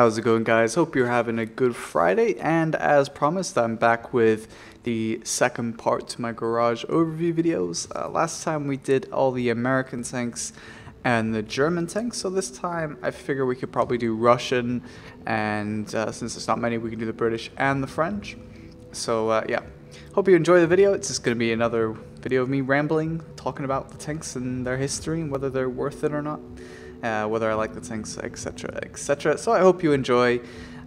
How's it going, guys? Hope you're having a good Friday, and as promised, I'm back with the second part to my garage overview videos. Last time we did all the American tanks and the German tanks, so this time I figure we could probably do Russian, and since there's not many, we can do the British and the French. So yeah, hope you enjoy the video. It's just going to be another video of me rambling, talking about the tanks and their history and whether they're worth it or not. Whether I like the tanks, etc, etc. So I hope you enjoy.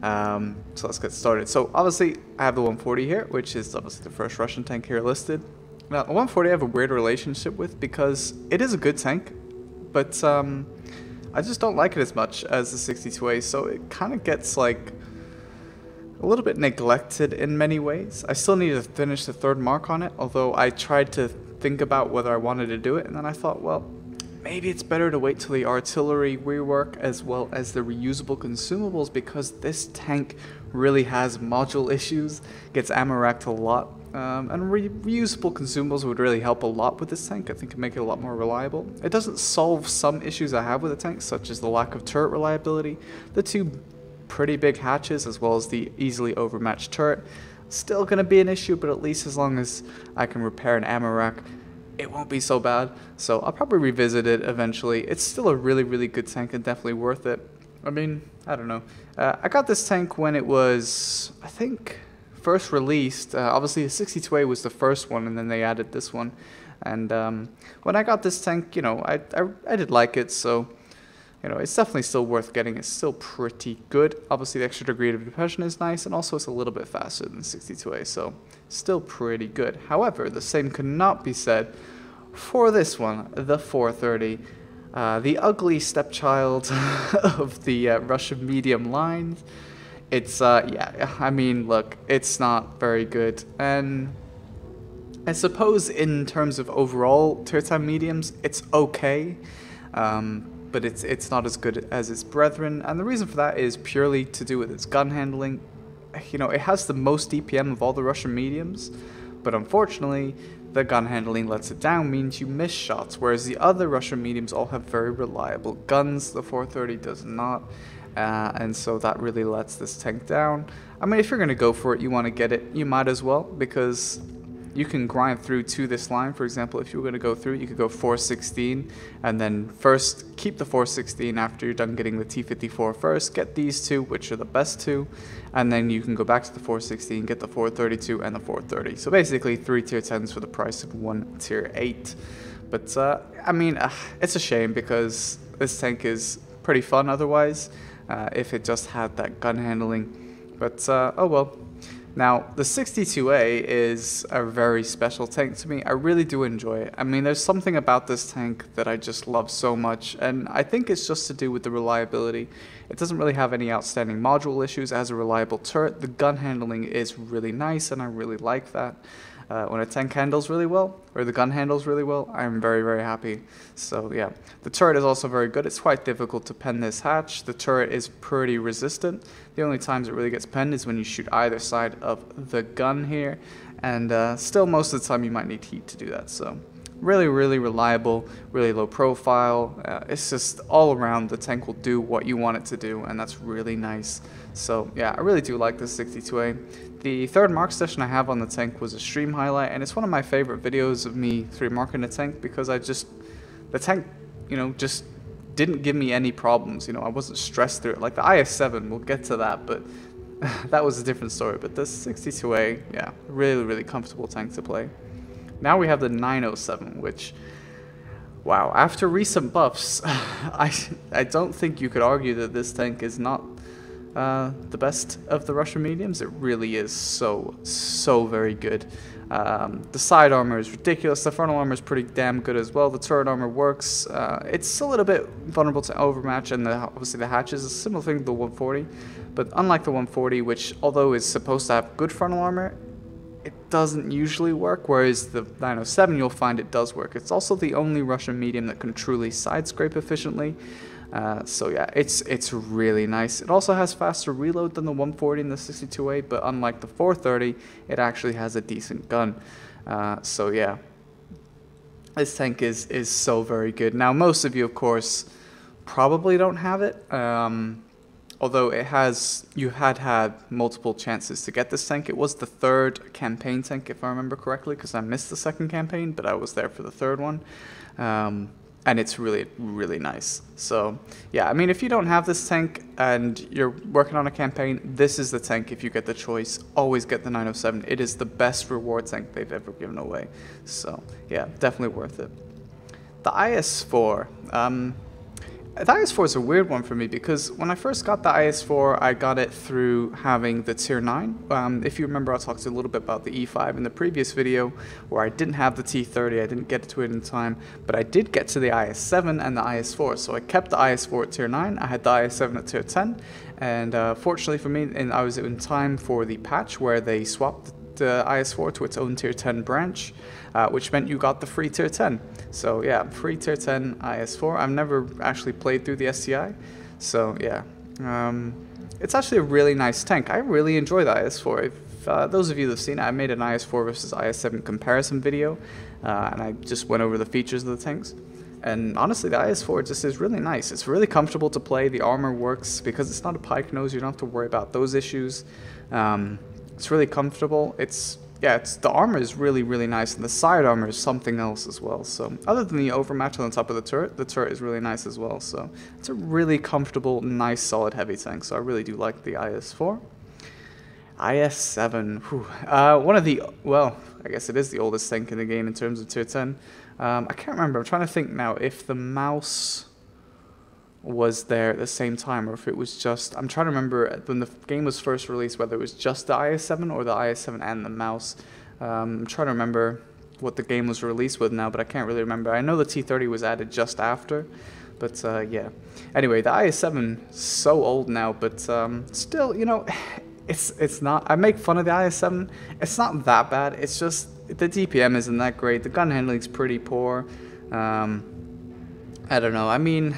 So let's get started. So obviously I have the 140 here, which is obviously the first Russian tank here listed. Now the 140 I have a weird relationship with because it is a good tank, but I just don't like it as much as the 62A, so it kind of gets like a little bit neglected in many ways. I still need to finish the third mark on it, although I tried to think about whether I wanted to do it, and then I thought, well, maybe it's better to wait till the artillery rework as well as the reusable consumables, because this tank really has module issues, gets ammo racked a lot, and reusable consumables would really help a lot with this tank. I think it make it a lot more reliable. It doesn't solve some issues I have with the tank, such as the lack of turret reliability, the two pretty big hatches, as well as the easily overmatched turret. Still going to be an issue, but at least as long as I can repair an ammo rack, it won't be so bad. So I'll probably revisit it eventually. It's still a really good tank and definitely worth it. I mean, I don't know. I got this tank when it was, I think, first released. Obviously the 62A was the first one, and then they added this one. And when I got this tank, you know, I did like it, so you know, it's definitely still worth getting. It's still pretty good. Obviously the extra degree of depression is nice, and also it's a little bit faster than 62A, so still pretty good. However, the same could not be said for this one, the 430, the ugly stepchild of the Russian medium line. It's yeah, I mean, look, it's not very good, and I suppose in terms of overall tier 10 mediums, it's okay. But it's not as good as its brethren, and the reason for that is purely to do with its gun handling. You know, it has the most DPM of all the Russian mediums, but unfortunately the gun handling lets it down, means you miss shots, whereas the other Russian mediums all have very reliable guns. The 430 does not, and so that really lets this tank down. I mean, if you're going to go for it, you want to get it, you might as well, because you can grind through to this line. For example, if you were going to go through, you could go 416, and then first keep the 416 after you're done getting the T54 first, get these two, which are the best two, and then you can go back to the 416, get the 432 and the 430. So basically 3 tier 10s for the price of 1 tier 8. But I mean, it's a shame because this tank is pretty fun otherwise, if it just had that gun handling. But oh well. Now, the 62A is a very special tank to me. I really do enjoy it. I mean, there's something about this tank that I just love so much, and I think it's just to do with the reliability. It doesn't really have any outstanding module issues. It has a reliable turret. The gun handling is really nice, and I really like that. When a tank handles really well, or the gun handles really well, I'm very happy. So yeah, the turret is also very good. It's quite difficult to pen this hatch. The turret is pretty resistant. The only times it really gets penned is when you shoot either side of the gun here, and still most of the time you might need heat to do that. So really reliable, really low profile. It's just all around the tank will do what you want it to do, and that's really nice. So yeah, I really do like this 62A. The third mark session I have on the tank was a stream highlight, and it's one of my favorite videos of me 3 marking the tank, because the tank, you know, just didn't give me any problems. You know, I wasn't stressed through it. Like the IS-7, we'll get to that, but that was a different story. But the 62A, yeah, really comfortable tank to play. Now we have the 907, which, wow, after recent buffs, I don't think you could argue that this tank is not the best of the Russian mediums. It really is so very good. The side armor is ridiculous. The frontal armor is pretty damn good as well. The turret armor works. It's a little bit vulnerable to overmatch, and obviously the hatches is a similar thing to the 140, but unlike the 140, which although is supposed to have good frontal armor, it doesn't usually work, whereas the 907 you'll find it does work. It's also the only Russian medium that can truly side scrape efficiently. So yeah, it's really nice. It also has faster reload than the 140 and the 62A, but unlike the 430, it actually has a decent gun. So yeah, this tank is so very good. Now most of you, of course, probably don't have it. although you had multiple chances to get this tank. It was the third campaign tank, if I remember correctly, because I missed the second campaign, but I was there for the third one. And it's really, really nice. So, yeah, I mean, if you don't have this tank and you're working on a campaign, this is the tank if you get the choice. Always get the 907. It is the best reward tank they've ever given away. So, yeah, definitely worth it. The IS-4. The IS-4 is a weird one for me because when I first got the IS-4, I got it through having the Tier 9. If you remember, I talked a little bit about the E5 in the previous video where I didn't have the T30, I didn't get to it in time, but I did get to the IS-7 and the IS-4. So I kept the IS-4 at Tier 9, I had the IS-7 at Tier 10, and fortunately for me, I was in time for the patch where they swapped the IS-4 to its own Tier 10 branch, which meant you got the free Tier 10. So yeah, free Tier 10 IS-4. I've never actually played through the STI, so yeah. It's actually a really nice tank. I really enjoy the IS-4. If those of you that have seen it, I made an IS-4 versus IS-7 comparison video, and I just went over the features of the tanks. And honestly, the IS-4 just is really nice. It's really comfortable to play. The armor works because it's not a pike nose. You don't have to worry about those issues. It's really comfortable. The armor is really, really nice, and the side armor is something else as well. So other than the overmatch on the top of the turret is really nice as well. So it's a really comfortable, nice, solid heavy tank. So I really do like the IS-4. IS-7, one of the, well, I guess it is the oldest tank in the game in terms of Tier 10. I can't remember. I'm trying to think now if the mouse was there at the same time or if it was just, I'm trying to remember when the game was first released whether it was just the IS-7 or the IS-7 and the mouse. I'm trying to remember what the game was released with now, but I can't really remember. I know the T30 was added just after, but yeah. Anyway, the IS-7 is so old now, but still, you know, it's not, I make fun of the IS-7. It's not that bad. It's just the DPM isn't that great. The gun handling's pretty poor. I don't know. I mean,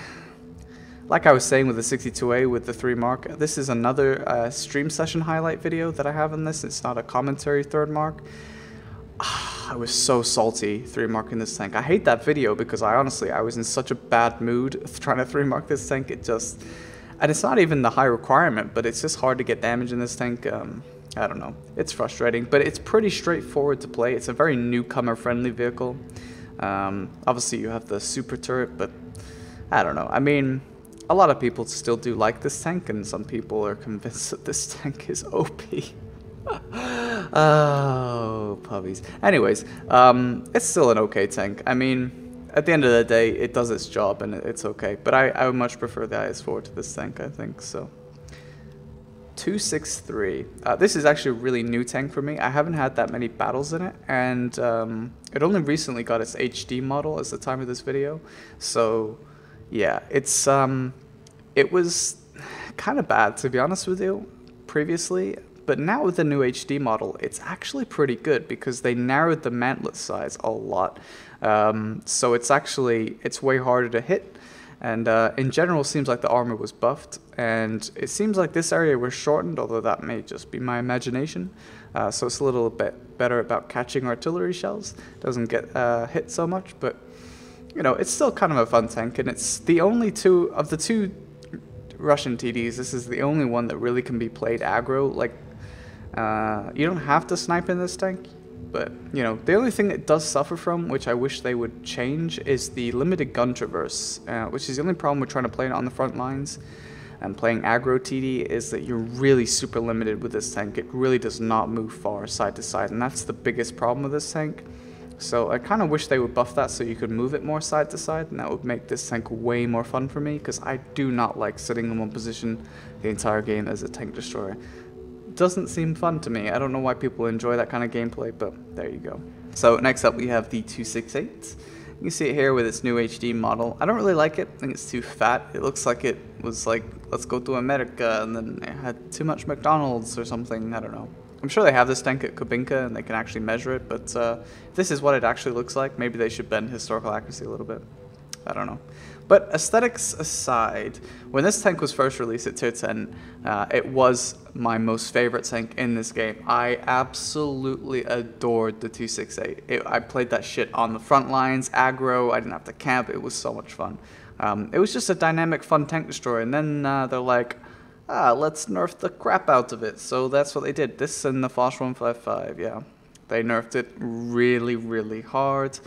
like I was saying with the 62A with the 3 mark, this is another stream session highlight video that I have on this. It's not a commentary 3rd mark. I was so salty 3 marking this tank. I hate that video because I was in such a bad mood trying to 3 mark this tank. And it's not even the high requirement, but it's just hard to get damage in this tank. I don't know. It's frustrating, but it's pretty straightforward to play. It's a very newcomer-friendly vehicle. Obviously, you have the super turret, but I don't know. I mean, a lot of people still do like this tank, and some people are convinced that this tank is OP. Oh, puppies. Anyways, it's still an okay tank. I mean, at the end of the day, it does its job, and it's okay. But I would much prefer the IS-4 to this tank, I think, so. 263. This is actually a really new tank for me. I haven't had that many battles in it, and it only recently got its HD model as the time of this video. So, yeah, it was kind of bad, to be honest with you, previously. But now with the new HD model, it's actually pretty good because they narrowed the mantlet size a lot. So it's way harder to hit. And in general, it seems like the armor was buffed. And it seems like this area was shortened, although that may just be my imagination. So it's a little bit better about catching artillery shells. Doesn't get hit so much, but you know, it's still kind of a fun tank. And it's the only two Russian TDs. This is the only one that really can be played aggro. Like, you don't have to snipe in this tank. But, you know, the only thing it does suffer from, which I wish they would change, is the limited gun traverse, which is the only problem with trying to play it on the front lines and playing aggro TD, is that you're really super limited with this tank. It really does not move far side to side, and that's the biggest problem with this tank. So I kind of wish they would buff that so you could move it more side to side, and that would make this tank way more fun for me, because I do not like sitting in one position the entire game as a tank destroyer. Doesn't seem fun to me. I don't know why people enjoy that kind of gameplay, but there you go. So next up we have the 268. You can see it here with its new HD model. I don't really like it. I think it's too fat. It looks like it was like, let's go to America, and then it had too much McDonald's or something. I don't know. I'm sure they have this tank at Kubinka and they can actually measure it, but if this is what it actually looks like, maybe they should bend historical accuracy a little bit. I don't know. But aesthetics aside, when this tank was first released at Tier 10, it was my most favorite tank in this game. I absolutely adored the 268. I played that shit on the front lines, aggro, I didn't have to camp, it was so much fun. It was just a dynamic, fun tank destroyer, and then they're like, let's nerf the crap out of it. So that's what they did. This and the Foch 155, yeah. They nerfed it really, really hard.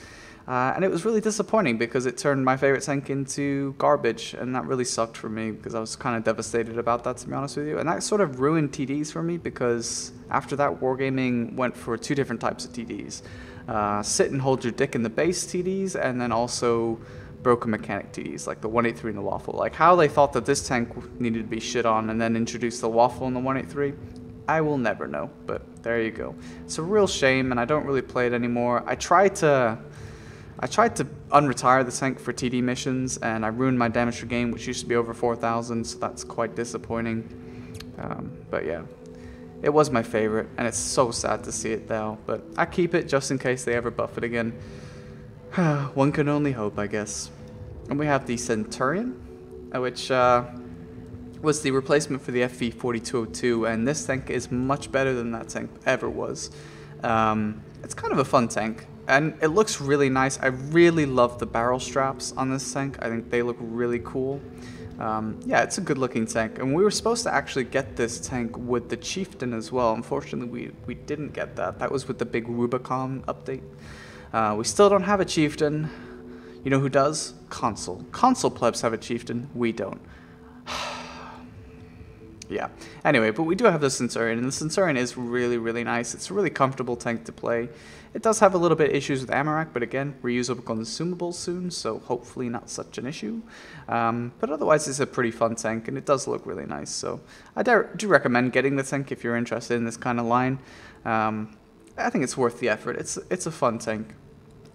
And it was really disappointing because it turned my favorite tank into garbage, and that really sucked for me because I was kind of devastated about that, to be honest with you. And that sort of ruined TDs for me because after that, Wargaming went for 2 different types of TDs. Sit and hold your dick in the base TDs, and then also broken mechanic TDs, like the 183 and the waffle. Like how they thought that this tank needed to be shit on and then introduced the waffle in the 183, I will never know, but there you go. It's a real shame, and I don't really play it anymore. I tried to unretire the tank for TD missions, and I ruined my damage per game, which used to be over 4,000, so that's quite disappointing. But yeah, it was my favorite, and it's so sad to see it now, but I keep it just in case they ever buff it again. One can only hope, I guess. And we have the Centurion, which was the replacement for the FV-4202, and this tank is much better than that tank ever was. It's kind of a fun tank, and it looks really nice. I really love the barrel straps on this tank. I think they look really cool. Yeah, it's a good looking tank, and we were supposed to actually get this tank with the Chieftain as well. Unfortunately, we didn't get that. That was with the big Rubicon update. We still don't have a Chieftain. You know who does? Console. Console plebs have a Chieftain. We don't. Yeah. Anyway, but we do have the Centurion, and the Centurion is really, really nice. It's a really comfortable tank to play. It does have a little bit of issues with ammo rack, but again, reusable consumables soon, so hopefully not such an issue. But otherwise, it's a pretty fun tank, and it does look really nice. So I do recommend getting the tank if you're interested in this kind of line. I think it's worth the effort. It's a fun tank.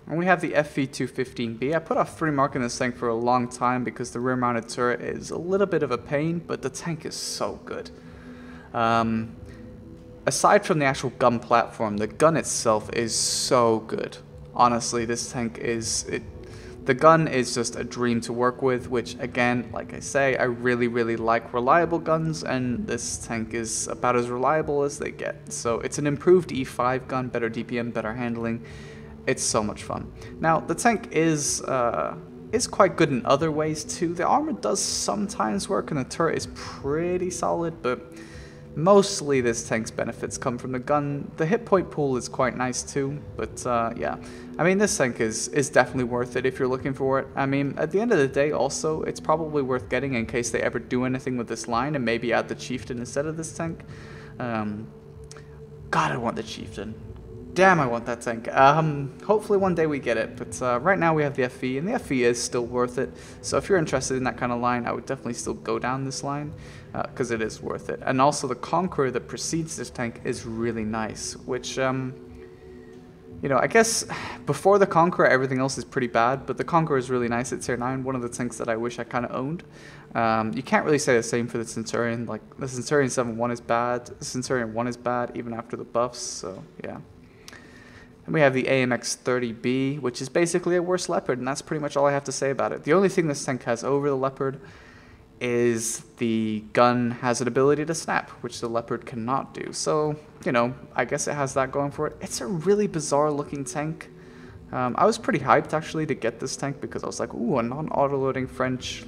And we have the FV-215B. I put off 3 mark in this tank for a long time because the rear-mounted turret is a little bit of a pain, but the tank is so good. Aside from the actual gun platform, the gun itself is so good. Honestly, this tank is... The gun is just a dream to work with, which again, like I say, I really, really like reliable guns, and this tank is about as reliable as they get. So it's an improved E5 gun, better DPM, better handling. It's so much fun. Now, the tank is quite good in other ways too. The armor does sometimes work, and the turret is pretty solid, but mostly this tank's benefits come from the gun. The hit point pool is quite nice too, but yeah. I mean, this tank is definitely worth it if you're looking for it. I mean, at the end of the day, also, it's probably worth getting in case they ever do anything with this line and maybe add the Chieftain instead of this tank. God, I want the Chieftain. Damn, I want that tank. Hopefully one day we get it, but right now we have the FV, and the FV is still worth it. So if you're interested in that kind of line, I would definitely still go down this line, because it is worth it. And also the Conqueror that precedes this tank is really nice, which, you know, I guess before the Conqueror, everything else is pretty bad, but the Conqueror is really nice at tier 9, one of the tanks that I wish I kind of owned. You can't really say the same for the Centurion. Like, the Centurion 7-1 is bad, the Centurion 1 is bad, even after the buffs, so yeah. And we have the AMX-30B, which is basically a worse Leopard, and that's pretty much all I have to say about it. The only thing this tank has over the Leopard is the gun has an ability to snap, which the Leopard cannot do. So, you know, I guess it has that going for it. It's a really bizarre looking tank. I was pretty hyped actually to get this tank because I was like, ooh, a non-autoloading French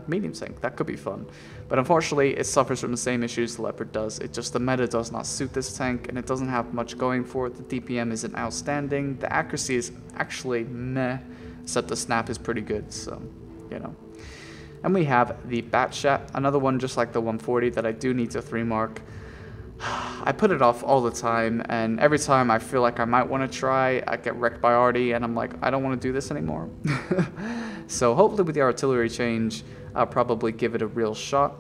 medium tank. That could be fun. But unfortunately, it suffers from the same issues the Leopard does. It just, the meta does not suit this tank, and it doesn't have much going for it. The DPM isn't outstanding. The accuracy is actually meh, except the snap is pretty good, so, you know. And we have the Batshot, another one just like the 140 that I do need to 3 mark. I put it off all the time, and every time I feel like I might want to try, I get wrecked by Artie, and I'm like, I don't want to do this anymore. So hopefully with the artillery change, I'll probably give it a real shot.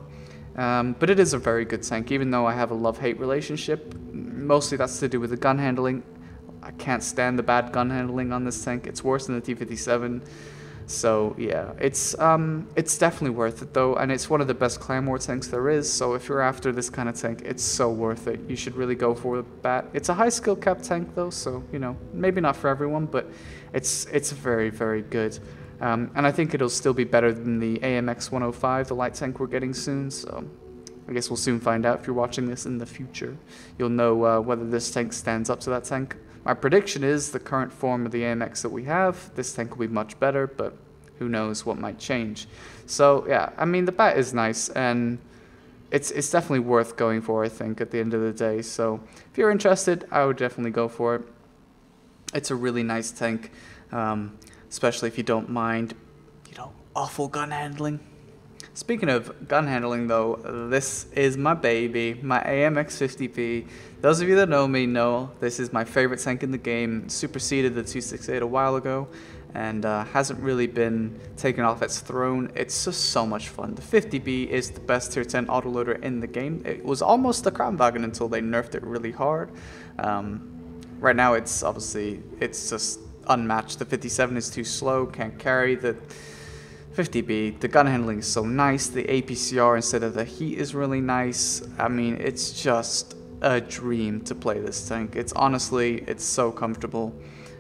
But it is a very good tank, even though I have a love-hate relationship. Mostly that's to do with the gun handling. I can't stand the bad gun handling on this tank. It's worse than the T-57. So yeah, it's definitely worth it though, and it's one of the best clan war tanks there is. So if you're after this kind of tank, it's so worth it. You should really go for the Bat. It's a high skill cap tank though, so you know, maybe not for everyone, but it's very, very good. And I think it'll still be better than the AMX 105, the light tank we're getting soon. So I guess we'll soon find out. If you're watching this in the future, you'll know whether this tank stands up to that tank. My prediction is the current form of the AMX that we have, this tank will be much better, but who knows what might change. So yeah, I mean, the Bat is nice, and it's definitely worth going for, I think, at the end of the day. So if you're interested, I would definitely go for it. It's a really nice tank, especially if you don't mind, awful gun handling. Speaking of gun handling, though, this is my baby, my AMX-50P. Those of you that know me know this is my favorite tank in the game. Superseded the 268 a while ago, and hasn't really been taken off its throne. It's just so much fun. The 50B is the best tier 10 autoloader in the game. It was almost the Kranwagen until they nerfed it really hard. Right now it's just unmatched. The 57 is too slow, can't carry. The 50B, the gun handling is so nice. The APCR instead of the heat is really nice. I mean, it's just a dream to play this tank. It's so comfortable.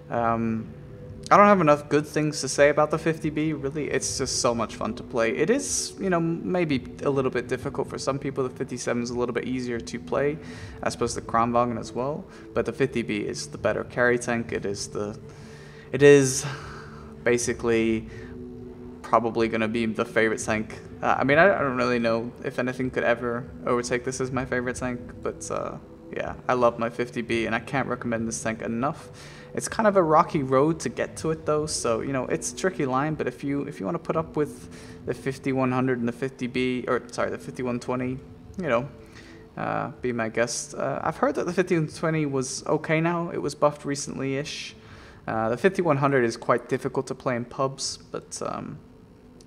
I don't have enough good things to say about the 50B, really. It's just so much fun to play. It is, maybe a little bit difficult for some people. The 57 is a little bit easier to play, as opposed to the Kranwagen as well. But the 50B is the better carry tank. It is basically probably going to be the favorite tank. I mean, I don't really know if anything could ever overtake this as my favorite tank, but yeah, I love my 50B, and I can't recommend this tank enough. It's kind of a rocky road to get to it, though, so, it's a tricky line, but if you want to put up with the 5100 and the 50B, or, sorry, the 5120, be my guest. I've heard that the 5120 was okay now. It was buffed recently-ish. The 5100 is quite difficult to play in pubs, but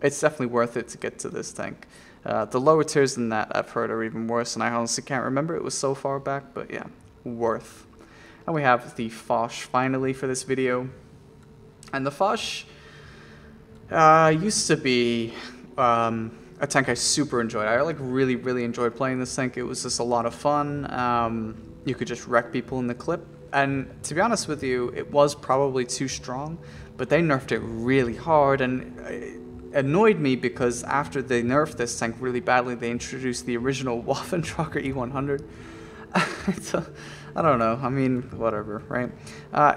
it's definitely worth it to get to this tank. The lower tiers than that I've heard are even worse, and I honestly can't remember. It was so far back, but yeah, worth. And we have the Foch finally for this video. And the Foch used to be a tank I super enjoyed. I really, really enjoyed playing this tank. It was just a lot of fun. You could just wreck people in the clip. And to be honest with you, it was probably too strong, but they nerfed it really hard, and it annoyed me because after they nerfed this tank really badly, they introduced the original Waffentrager E100. I don't know, I mean, whatever, right?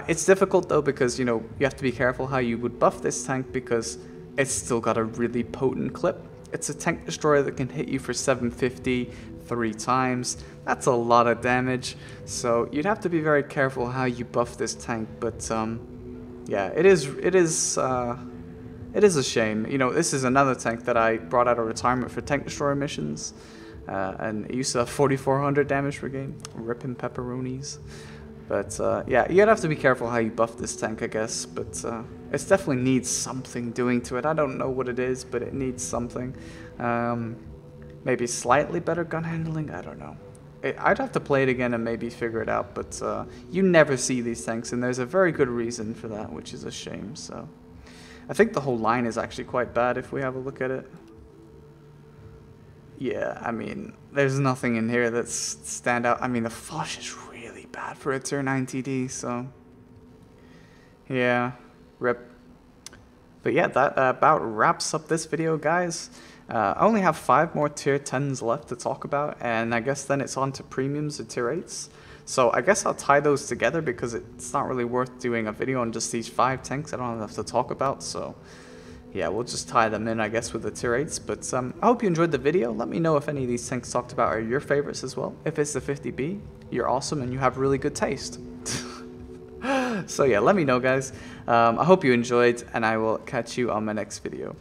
It's difficult though because, you have to be careful how you would buff this tank because it's still got a really potent clip. It's a tank destroyer that can hit you for 750 3 times. That's a lot of damage, so you'd have to be very careful how you buff this tank, but yeah, it is a shame. This is another tank that I brought out of retirement for tank destroyer missions. And it used to have 4,400 damage per game. Ripping pepperonis. But yeah, you'd have to be careful how you buff this tank, I guess. But it definitely needs something doing to it. I don't know what it is, but it needs something. Maybe slightly better gun handling? I don't know. I'd have to play it again and maybe figure it out. But you never see these tanks, and there's a very good reason for that, which is a shame. So I think the whole line is actually quite bad if we have a look at it. Yeah, I mean, there's nothing in here that's stand out. I mean, the Foch is really bad for a tier 9 TD, so yeah, rip. But yeah, that about wraps up this video, guys. I only have 5 more tier 10s left to talk about, and I guess then it's on to premiums or tier 8s. So I guess I'll tie those together because it's not really worth doing a video on just these 5 tanks. I don't have enough to talk about, so yeah, we'll just tie them in, I guess, with the tier 8s. But I hope you enjoyed the video. Let me know if any of these tanks talked about are your favorites as well. If it's the 50B, you're awesome and you have really good taste. So yeah, let me know, guys. I hope you enjoyed, and I will catch you on my next video.